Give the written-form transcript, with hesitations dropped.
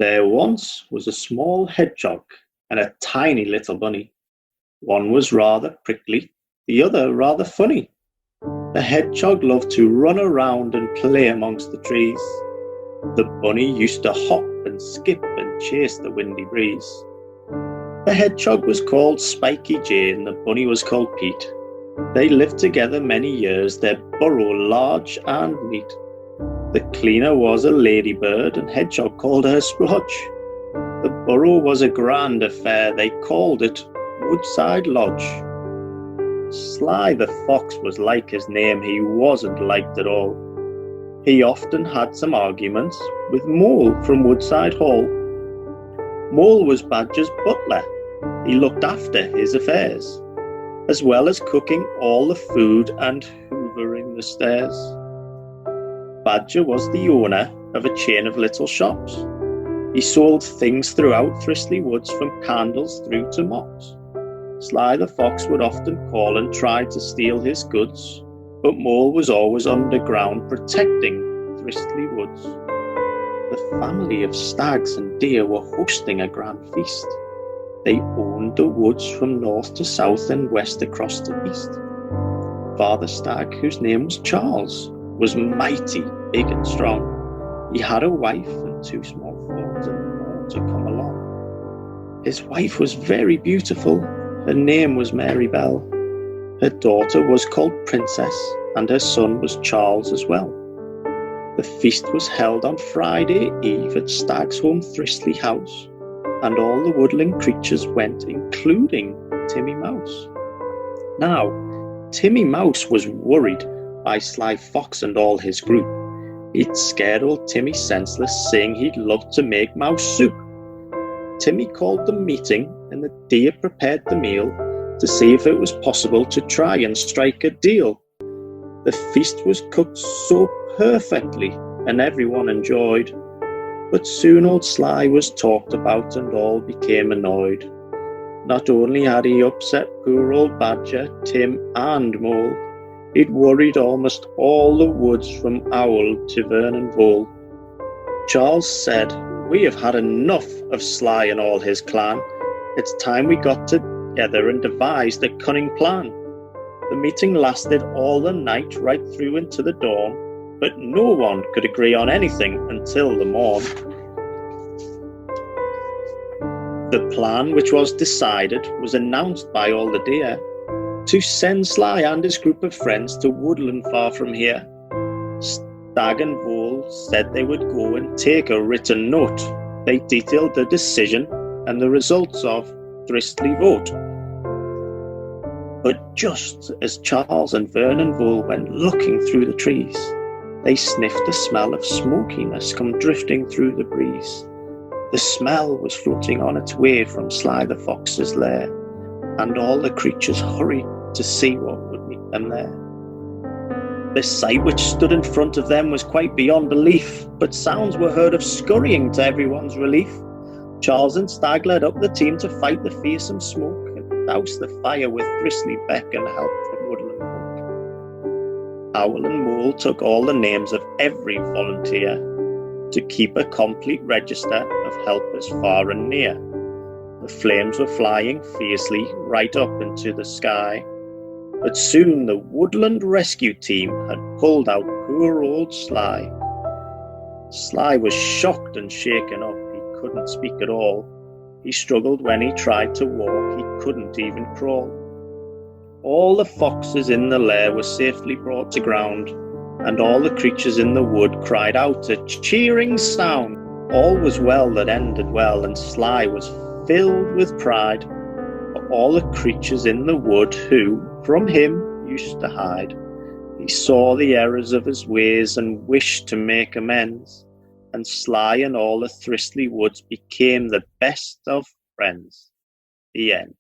There once was a small hedgehog and a tiny little bunny. One was rather prickly, the other rather funny. The hedgehog loved to run around and play amongst the trees. The bunny used to hop and skip and chase the windy breeze. The hedgehog was called Spiky J and the bunny was called Pete. They lived together many years, their burrow large and neat. The cleaner was a ladybird and hedgehog called her Splodge. The burrow was a grand affair, they called it Woodside Lodge. Sly the fox was like his name, he wasn't liked at all. He often had some arguments with Mole from Woodside Hall. Mole was Badger's butler, he looked after his affairs, as well as cooking all the food and hoovering the stairs. Badger was the owner of a chain of little shops. He sold things throughout Thristley Woods, from candles through to mops. Sly the fox would often call and try to steal his goods, but Mole was always underground protecting Thristley Woods. The family of stags and deer were hosting a grand feast. They owned the woods from north to south and west across to east. Father Stag, whose name was Charles, was mighty, big and strong. He had a wife and two small fawns and more to come along. His wife was very beautiful. Her name was Mary Bell. Her daughter was called Princess, and her son was Charles as well. The feast was held on Friday Eve at Stag's home Thristley House, and all the woodland creatures went, including Timmy Mouse. Now, Timmy Mouse was worried by Sly Fox and all his group. He'd scared old Timmy senseless, saying he'd love to make mouse soup. Timmy called the meeting, and the deer prepared the meal to see if it was possible to try and strike a deal. The feast was cooked so perfectly, and everyone enjoyed. But soon old Sly was talked about, and all became annoyed. Not only had he upset poor old Badger, Tim and Mole, he'd worried almost all the woods from Owl to Vernon Vole. Charles said, "We have had enough of Sly and all his clan. It's time we got together and devised a cunning plan." The meeting lasted all the night right through into the dawn, but no one could agree on anything until the morn. The plan which was decided was announced by all the deer, to send Sly and his group of friends to woodland far from here. Stag and Vole said they would go and take a written note. They detailed the decision and the results of Thristley vote. But just as Charles and Vernon Vole went looking through the trees, they sniffed a smell of smokiness come drifting through the breeze. The smell was floating on its way from Sly the Fox's lair, and all the creatures hurried to see what would meet them there. The sight which stood in front of them was quite beyond belief, but sounds were heard of scurrying to everyone's relief. Charles and Stag led up the team to fight the fearsome smoke and douse the fire with Thristley beck and help from woodland folk. Owl and Mole took all the names of every volunteer to keep a complete register of helpers far and near. The flames were flying fiercely right up into the sky, but soon the woodland rescue team had pulled out poor old Sly. Sly was shocked and shaken up. He couldn't speak at all. He struggled when he tried to walk. He couldn't even crawl. All the foxes in the lair were safely brought to ground, and all the creatures in the wood cried out a cheering sound. All was well that ended well, and Sly was filled with pride for all the creatures in the wood who from him used to hide. He saw the errors of his ways and wished to make amends, and Sly and all the Thristley Woods became the best of friends. The end.